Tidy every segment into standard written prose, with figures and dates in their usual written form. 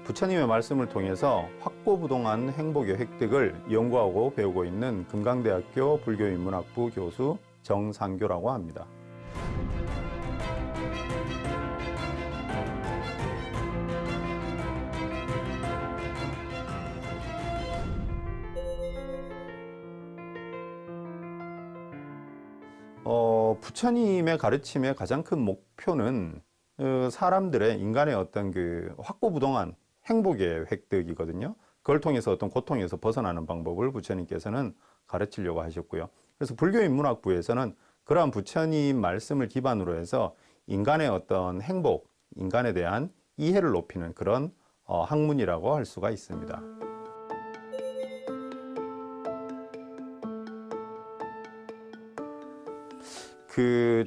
부처님의 말씀을 통해서 확고부동한 행복의 획득을 연구하고 배우고 있는 금강대학교 불교인문학부 교수 정상교라고 합니다. 부처님의 가르침의 가장 큰 목표는 사람들의 인간의 어떤 그 확고부동한 행복의 획득이거든요. 그걸 통해서 어떤 고통에서 벗어나는 방법을 부처님께서는 가르치려고 하셨고요. 그래서 불교인문학부에서는 그러한 부처님 말씀을 기반으로 해서 인간의 어떤 행복, 인간에 대한 이해를 높이는 그런 학문이라고 할 수가 있습니다.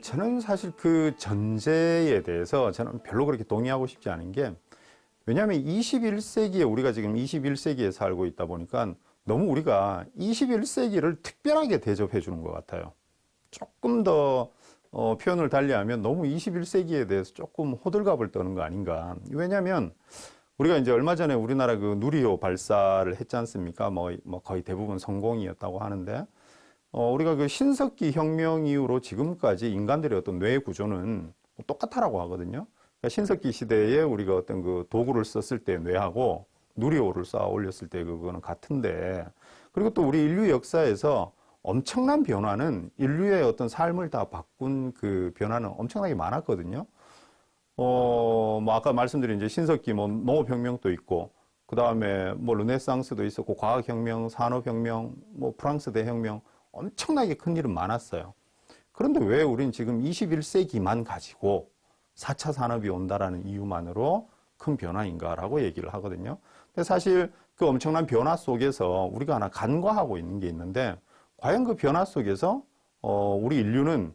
저는 사실 그 전제에 대해서 저는 별로 그렇게 동의하고 싶지 않은 게, 왜냐하면 21세기에 우리가 지금 21세기에 살고 있다 보니까 너무 우리가 21세기를 특별하게 대접해 주는 것 같아요. 조금 더 표현을 달리하면 너무 21세기에 대해서 조금 호들갑을 떠는 거 아닌가. 왜냐하면 우리가 이제 얼마 전에 우리나라 그 누리호 발사를 했지 않습니까? 뭐 거의 대부분 성공이었다고 하는데, 우리가 그 신석기 혁명 이후로 지금까지 인간들의 어떤 뇌 구조는 똑같다라고 하거든요. 그러니까 신석기 시대에 우리가 어떤 그 도구를 썼을 때 뇌하고 누리호를 쌓아 올렸을 때 그거는 같은데, 그리고 또 우리 인류 역사에서 엄청난 변화는, 인류의 어떤 삶을 다 바꾼 그 변화는 엄청나게 많았거든요. 뭐 아까 말씀드린 이제 신석기 뭐 농업혁명도 있고, 그 다음에 뭐 르네상스도 있었고, 과학혁명, 산업혁명, 뭐 프랑스 대혁명, 엄청나게 큰 일은 많았어요. 그런데 왜 우린 지금 21세기만 가지고 4차 산업이 온다라는 이유만으로 큰 변화인가라고 얘기를 하거든요. 근데 사실 그 엄청난 변화 속에서 우리가 하나 간과하고 있는 게 있는데, 과연 그 변화 속에서 우리 인류는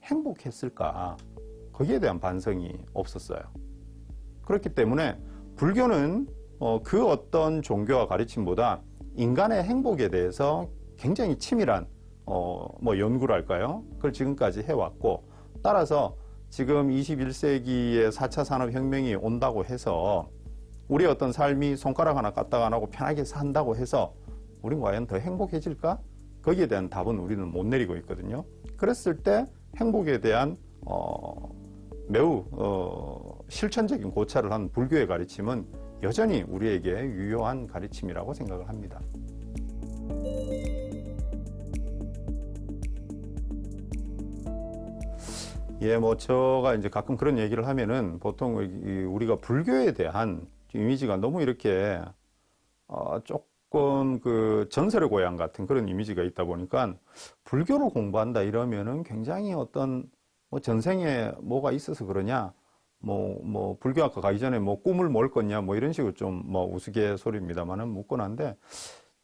행복했을까? 거기에 대한 반성이 없었어요. 그렇기 때문에 불교는 그 어떤 종교와 가르침보다 인간의 행복에 대해서 굉장히 치밀한 뭐 연구랄까요? 그걸 지금까지 해왔고, 따라서 지금 21세기에 4차 산업혁명이 온다고 해서 우리의 어떤 삶이 손가락 하나 까딱 안 하고 편하게 산다고 해서 우린 과연 더 행복해질까? 거기에 대한 답은 우리는 못 내리고 있거든요. 그랬을 때 행복에 대한 매우 실천적인 고찰을 한 불교의 가르침은 여전히 우리에게 유효한 가르침이라고 생각을 합니다. 예, 뭐 제가 이제 가끔 그런 얘기를 하면은 보통 우리가 불교에 대한 이미지가 너무 이렇게 조금 그 전설의 고향 같은 그런 이미지가 있다 보니까, 불교를 공부한다 이러면은 굉장히 어떤 뭐 전생에 뭐가 있어서 그러냐, 뭐 불교학과 가기 전에 뭐 꿈을 뭘 꿨냐, 뭐 이런 식으로 좀 뭐 우스갯소리입니다만은 묻곤 한데,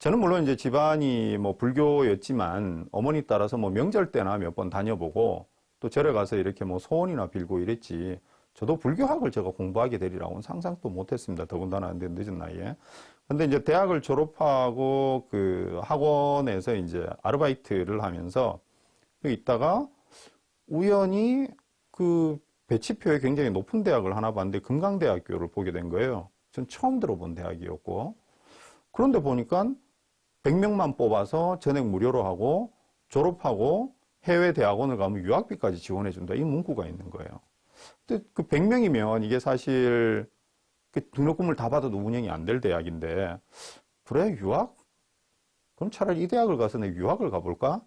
저는 물론 이제 집안이 뭐 불교였지만 어머니 따라서 뭐 명절 때나 몇 번 다녀보고 또 절에 가서 이렇게 뭐 소원이나 빌고 이랬지, 저도 불교학을 제가 공부하게 되리라고는 상상도 못했습니다. 더군다나 늦은 나이에. 근데 이제 대학을 졸업하고 그 학원에서 이제 아르바이트를 하면서 있다가 우연히 그 배치표에 굉장히 높은 대학을 하나 봤는데 금강대학교를 보게 된 거예요. 전 처음 들어본 대학이었고, 그런데 보니까 100명만 뽑아서 전액 무료로 하고 졸업하고 해외 대학원을 가면 유학비까지 지원해준다, 이 문구가 있는 거예요. 근데 그 100명이면 이게 사실 그 등록금을 다 받아도 운영이 안 될 대학인데, 그래, 유학? 그럼 차라리 이 대학을 가서 내 유학을 가볼까?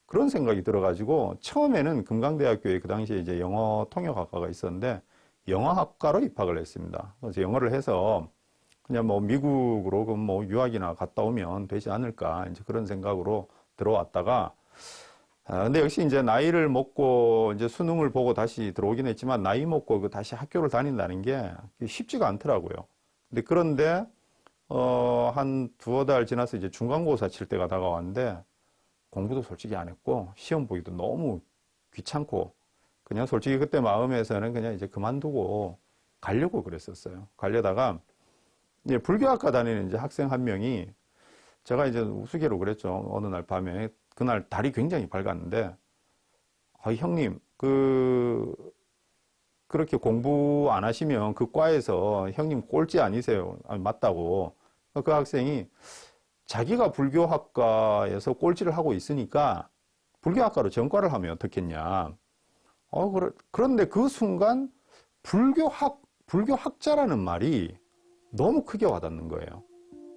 그런 생각이 들어가지고 처음에는 금강대학교에 그 당시에 이제 영어 통역학과가 있었는데 영어학과로 입학을 했습니다. 그래서 영어를 해서 그냥 뭐 미국으로 그럼 뭐 유학이나 갔다 오면 되지 않을까, 이제 그런 생각으로 들어왔다가, 근데 역시 이제 나이를 먹고 이제 수능을 보고 다시 들어오긴 했지만, 나이 먹고 그 다시 학교를 다닌다는 게 쉽지가 않더라고요. 그런데 한 두어 달 지나서 이제 중간고사 칠 때가 다가왔는데, 공부도 솔직히 안 했고 시험 보기도 너무 귀찮고, 그냥 솔직히 그때 마음에서는 그냥 이제 그만두고 가려고 그랬었어요. 가려다가 이제 불교학과 다니는 이제 학생 한 명이, 제가 이제 우스개로 그랬죠. 어느 날 밤에, 그날 달이 굉장히 밝았는데, 형님, 그렇게 공부 안 하시면 그 과에서 형님 꼴찌 아니세요? 맞다고. 그 학생이 자기가 불교학과에서 꼴찌를 하고 있으니까 불교학과로 전과를 하면 어떻겠냐. 그런데 그 순간 불교학자라는 말이 너무 크게 와닿는 거예요.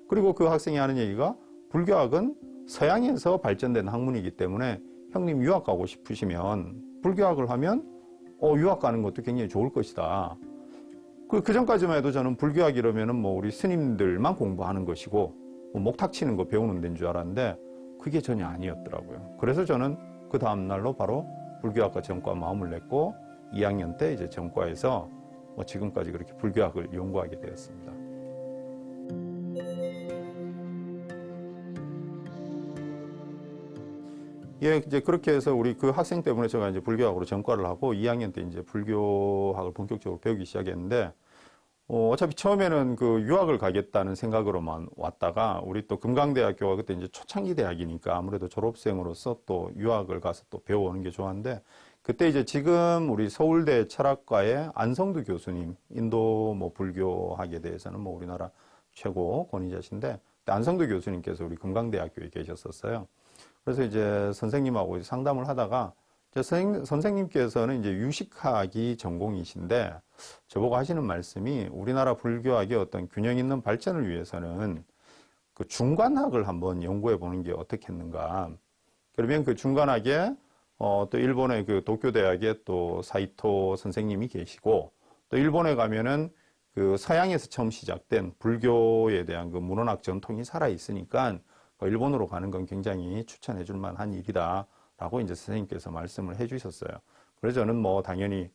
그리고 그 학생이 하는 얘기가 불교학은 서양에서 발전된 학문이기 때문에 형님 유학 가고 싶으시면 불교학을 하면 유학 가는 것도 굉장히 좋을 것이다. 그 전까지만 해도 저는 불교학 이러면은 뭐 우리 스님들만 공부하는 것이고 뭐 목탁 치는 거 배우는 데인 줄 알았는데 그게 전혀 아니었더라고요. 그래서 저는 그 다음 날로 바로 불교학과 전과 마음을 냈고 2학년 때 이제 전과에서 뭐 지금까지 그렇게 불교학을 연구하게 되었습니다. 예, 이제 그렇게 해서 우리 그 학생 때문에 제가 이제 불교학으로 전과를 하고 2학년 때 이제 불교학을 본격적으로 배우기 시작했는데, 어차피 처음에는 그 유학을 가겠다는 생각으로만 왔다가 우리 또 금강대학교가 그때 이제 초창기 대학이니까 아무래도 졸업생으로서 또 유학을 가서 또 배워오는 게 좋았는데, 그때 이제 지금 우리 서울대 철학과의 안성두 교수님, 인도 뭐 불교학에 대해서는 뭐 우리나라 최고 권위자신데, 안성두 교수님께서 우리 금강대학교에 계셨었어요. 그래서 이제 선생님하고 상담을 하다가 선생님께서는 이제 유식학이 전공이신데 저보고 하시는 말씀이 우리나라 불교학의 어떤 균형 있는 발전을 위해서는 그 중관학을 한번 연구해 보는 게 어떻겠는가. 그러면 그 중관학에 또 일본의 그 도쿄대학에 또 사이토 선생님이 계시고 또 일본에 가면은 그 서양에서 처음 시작된 불교에 대한 그 문헌학 전통이 살아 있으니까 일본으로 가는 건 굉장히 추천해 줄 만한 일이다 라고 이제 선생님께서 말씀을 해 주셨어요. 그래서 저는 뭐 당연히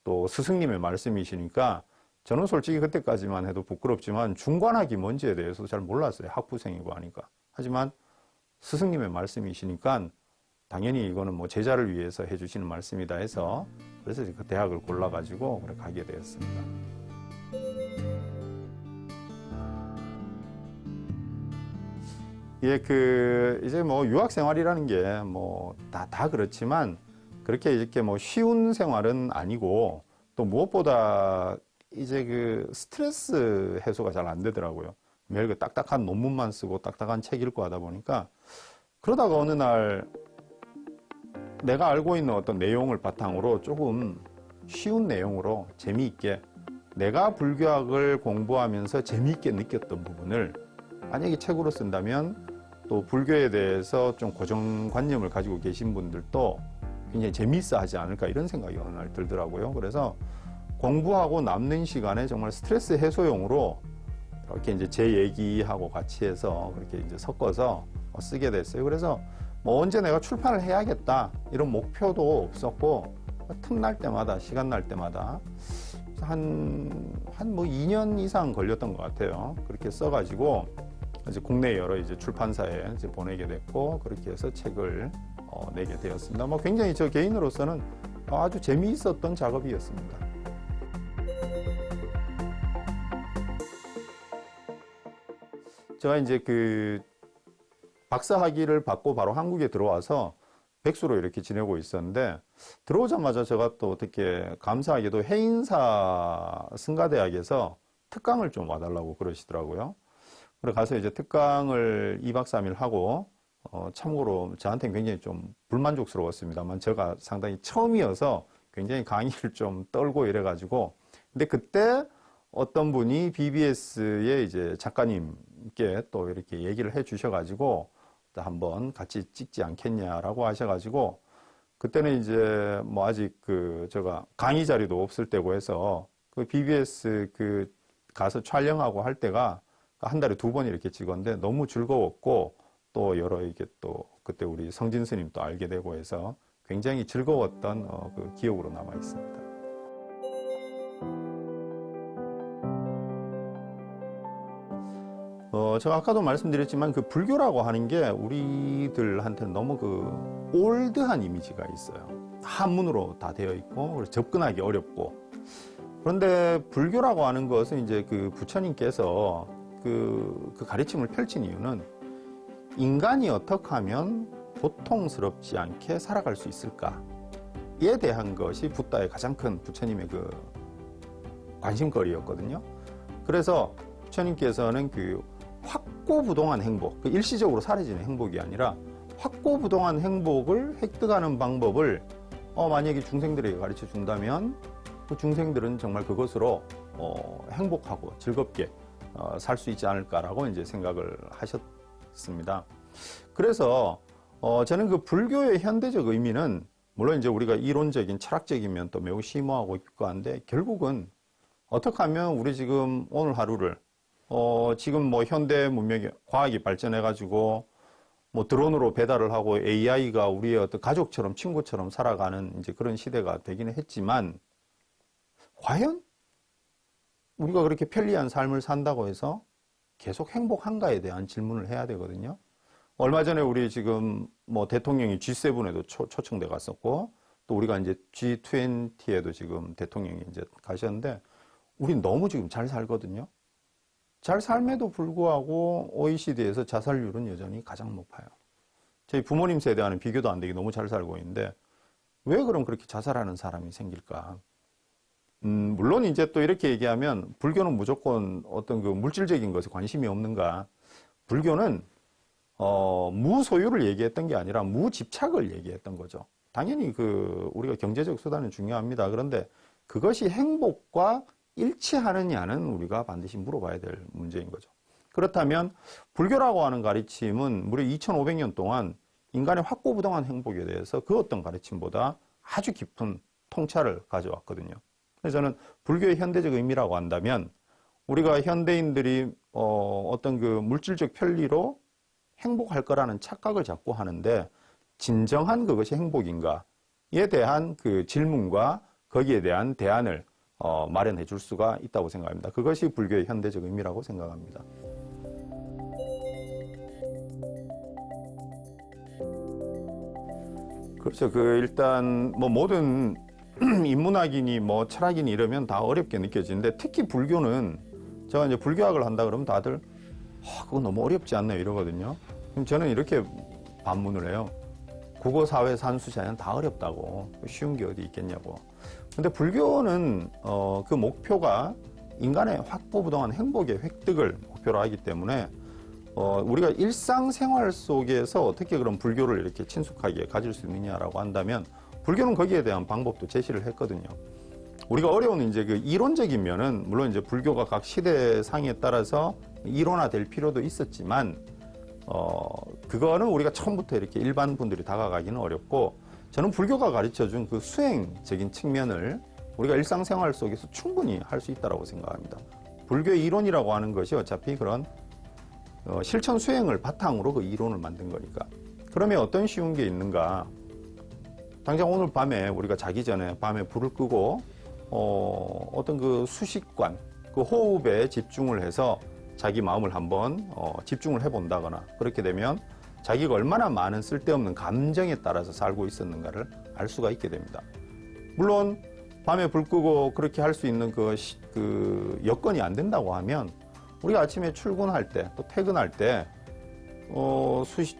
또 스승님의 말씀이시니까 저는 솔직히 그때까지만 해도 부끄럽지만 중관학이 뭔지에 대해서 잘 몰랐어요. 학부생이고 하니까. 하지만 스승님의 말씀이시니까 당연히 이거는 뭐 제자를 위해서 해 주시는 말씀이다 해서 그래서 그 대학을 골라가지고 그래 가게 되었습니다. 예, 이제 뭐 유학 생활이라는 게 뭐 다 그렇지만 그렇게 이렇게 뭐 쉬운 생활은 아니고 또 무엇보다 이제 그 스트레스 해소가 잘 안 되더라고요. 매일 그 딱딱한 논문만 쓰고 딱딱한 책 읽고 하다 보니까 그러다가 어느 날 내가 알고 있는 어떤 내용을 바탕으로 조금 쉬운 내용으로 재미있게 내가 불교학을 공부하면서 재미있게 느꼈던 부분을 만약에 책으로 쓴다면 또 불교에 대해서 좀 고정관념을 가지고 계신 분들도 굉장히 재미있어 하지 않을까 이런 생각이 어느 날 들더라고요. 그래서 공부하고 남는 시간에 정말 스트레스 해소용으로 이렇게 이제 제 얘기하고 같이 해서 그렇게 이제 섞어서 쓰게 됐어요. 그래서 뭐 언제 내가 출판을 해야겠다 이런 목표도 없었고 틈날 때마다 시간 날 때마다 한 뭐 2년 이상 걸렸던 것 같아요. 그렇게 써가지고 이제 국내 여러 이제 출판사에 이제 보내게 됐고 그렇게 해서 책을 내게 되었습니다. 뭐 굉장히 저 개인으로서는 아주 재미있었던 작업이었습니다. 제가 이제 그 박사학위를 받고 바로 한국에 들어와서 백수로 이렇게 지내고 있었는데 들어오자마자 제가 또 어떻게 감사하게도 해인사 승가대학에서 특강을 좀 와달라고 그러시더라고요. 그래 가서 이제 특강을 2박 3일 하고 참고로 저한테는 굉장히 좀 불만족스러웠습니다만 제가 상당히 처음이어서 굉장히 강의를 좀 떨고 이래가지고 근데 그때 어떤 분이 BBS의 이제 작가님께 또 이렇게 얘기를 해 주셔가지고 한번 같이 찍지 않겠냐라고 하셔가지고 그때는 이제 뭐 아직 제가 강의 자리도 없을 때고 해서 그 BBS 가서 촬영하고 할 때가 한 달에 2번 이렇게 찍었는데 너무 즐거웠고 또 여러 이게 또 그때 우리 성진 스님도 알게 되고 해서 굉장히 즐거웠던 그 기억으로 남아 있습니다. 제가 아까도 말씀드렸지만 그 불교라고 하는 게 우리들한테는 너무 올드한 이미지가 있어요. 한문으로 다 되어 있고 그래서 접근하기 어렵고 그런데 불교라고 하는 것은 이제 그 부처님께서 그 가르침을 펼친 이유는 인간이 어떻게 하면 고통스럽지 않게 살아갈 수 있을까? 행복에 대한 것이 붓다의 가장 큰 부처님의 그 관심거리였거든요. 그래서 부처님께서는 그 확고부동한 행복, 그 일시적으로 사라지는 행복이 아니라 확고부동한 행복을 획득하는 방법을 만약에 중생들에게 가르쳐 준다면 그 중생들은 정말 그것으로 행복하고 즐겁게 살 수 있지 않을까라고 이제 생각을 하셨습니다. 그래서 저는 그 불교의 현대적 의미는 물론 이제 우리가 이론적인 철학적인 면도 매우 심오하고 깊고한데 결국은 어떻게 하면 우리 지금 오늘 하루를 지금 뭐 현대 문명이 과학이 발전해 가지고 뭐 드론으로 배달을 하고 AI가 우리의 어떤 가족처럼 친구처럼 살아가는 이제 그런 시대가 되기는 했지만 과연 우리가 그렇게 편리한 삶을 산다고 해서 계속 행복한가에 대한 질문을 해야 되거든요. 얼마 전에 우리 지금 뭐 대통령이 G7에도 초청돼 갔었고 또 우리가 이제 G20에도 지금 대통령이 이제 가셨는데 우린 너무 지금 잘 살거든요. 잘 삶에도 불구하고 OECD에서 자살률은 여전히 가장 높아요. 저희 부모님 세대와는 비교도 안 되게 너무 잘 살고 있는데 왜 그럼 그렇게 자살하는 사람이 생길까? 물론 이제 또 이렇게 얘기하면 불교는 무조건 어떤 그 물질적인 것에 관심이 없는가? 불교는 무소유를 얘기했던 게 아니라 무집착을 얘기했던 거죠. 당연히 그 우리가 경제적 수단은 중요합니다. 그런데 그것이 행복과 일치하느냐는 우리가 반드시 물어봐야 될 문제인 거죠. 그렇다면 불교라고 하는 가르침은 무려 2500년 동안 인간의 확고부동한 행복에 대해서 그 어떤 가르침보다 아주 깊은 통찰을 가져왔거든요. 그래서 저는 불교의 현대적 의미라고 한다면 우리가 현대인들이 어떤 그 물질적 편리로 행복할 거라는 착각을 자꾸 하는데 진정한 그것이 행복인가에 대한 그 질문과 거기에 대한 대안을 마련해 줄 수가 있다고 생각합니다. 그것이 불교의 현대적 의미라고 생각합니다. 그렇죠. 일단 뭐 모든 인문학이니 뭐 철학이니 이러면 다 어렵게 느껴지는데 특히 불교는 제가 이제 불교학을 한다 그러면 다들 그거 너무 어렵지 않나요? 이러거든요. 그럼 저는 이렇게 반문을 해요. 국어, 사회, 산수, 자연 다 어렵다고. 쉬운 게 어디 있겠냐고. 근데 불교는 그 목표가 인간의 확고부동한 행복의 획득을 목표로 하기 때문에 우리가 일상생활 속에서 어떻게 그런 불교를 이렇게 친숙하게 가질 수 있느냐라고 한다면 불교는 거기에 대한 방법도 제시를 했거든요. 우리가 어려운 이제 그 이론적인 면은 물론 이제 불교가 각 시대상에 따라서 이론화될 필요도 있었지만 그거는 우리가 처음부터 이렇게 일반 분들이 다가가기는 어렵고 저는 불교가 가르쳐준 그 수행적인 측면을 우리가 일상생활 속에서 충분히 할 수 있다고 생각합니다. 불교의 이론이라고 하는 것이 어차피 그런 실천 수행을 바탕으로 그 이론을 만든 거니까. 그러면 어떤 쉬운 게 있는가? 당장 오늘 밤에 우리가 자기 전에 밤에 불을 끄고 어떤 그 수식관, 그 호흡에 집중을 해서 자기 마음을 한번 집중을 해본다거나 그렇게 되면 자기가 얼마나 많은 쓸데없는 감정에 따라서 살고 있었는가를 알 수가 있게 됩니다. 물론 밤에 불 끄고 그렇게 할 수 있는 그 여건이 안 된다고 하면 우리가 아침에 출근할 때 또 퇴근할 때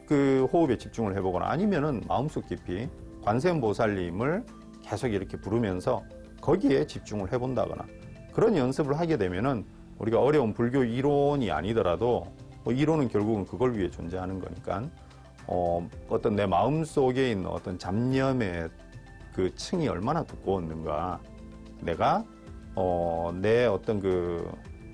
그 호흡에 집중을 해보거나 아니면은 마음속 깊이 관세음보살님을 계속 이렇게 부르면서 거기에 집중을 해본다거나 그런 연습을 하게 되면은 우리가 어려운 불교 이론이 아니더라도 이론은 결국은 그걸 위해 존재하는 거니까 어떤 내 마음 속에 있는 어떤 잡념의 그 층이 얼마나 두꺼웠는가 내가 내 어떤 그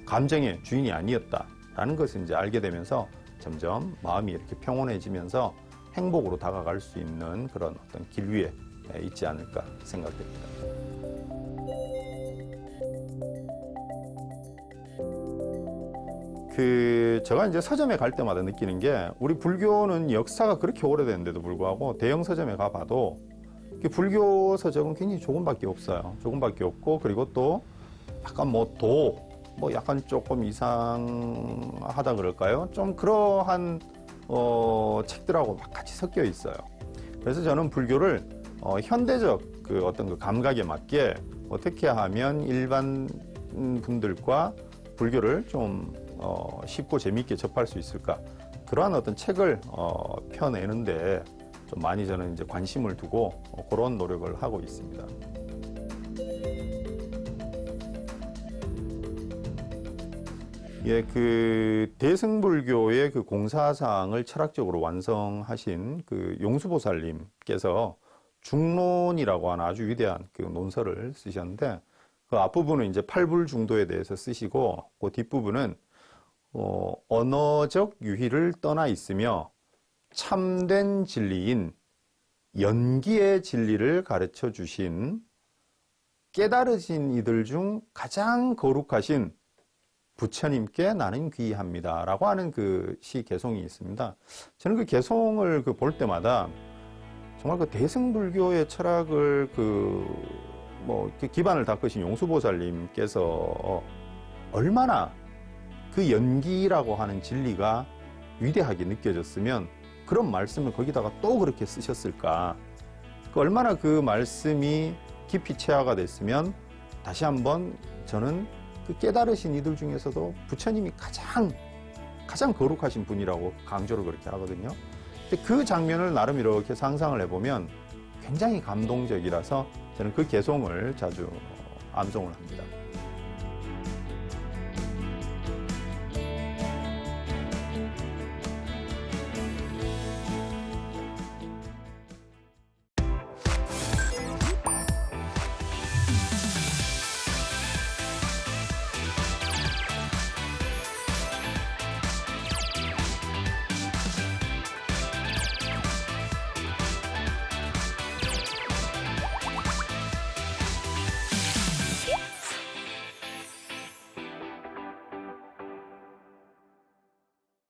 감정의 주인이 아니었다라는 것을 이제 알게 되면서 점점 마음이 이렇게 평온해지면서 행복으로 다가갈 수 있는 그런 어떤 길 위에 있지 않을까 생각됩니다. 제가 이제 서점에 갈 때마다 느끼는 게 우리 불교는 역사가 그렇게 오래됐는데도 불구하고 대형 서점에 가봐도 불교 서적은 굉장히 조금밖에 없어요. 조금밖에 없고 그리고 또 약간 약간 조금 이상하다 그럴까요? 좀 그러한 책들하고 막 같이 섞여 있어요. 그래서 저는 불교를 현대적 그 어떤 그 감각에 맞게 어떻게 하면 일반 분들과 불교를 좀 쉽고 재미있게 접할 수 있을까? 그러한 어떤 책을 펴내는데 좀 많이 저는 이제 관심을 두고 그런 노력을 하고 있습니다. 예, 그 대승불교의 그 공사상을 철학적으로 완성하신 그 용수보살님께서 중론이라고 하는 아주 위대한 그 논설을 쓰셨는데, 그 앞부분은 이제 팔불중도에 대해서 쓰시고, 그 뒷부분은 언어적 유희를 떠나 있으며 참된 진리인 연기의 진리를 가르쳐 주신 깨달으신 이들 중 가장 거룩하신 부처님께 나는 귀의합니다 라고 하는 그 시 개송이 있습니다. 저는 그 개송을 볼 때마다 정말 그 대승불교의 철학을 기반을 닦으신 용수보살님께서 얼마나 그 연기라고 하는 진리가 위대하게 느껴졌으면 그런 말씀을 거기다가 또 그렇게 쓰셨을까. 얼마나 그 말씀이 깊이 체화가 됐으면 다시 한번 저는 그 깨달으신 이들 중에서도 부처님이 가장 거룩하신 분이라고 강조를 그렇게 하거든요. 근데 그 장면을 나름 이렇게 상상을 해보면 굉장히 감동적이라서 저는 그 개송을 자주 암송을 합니다.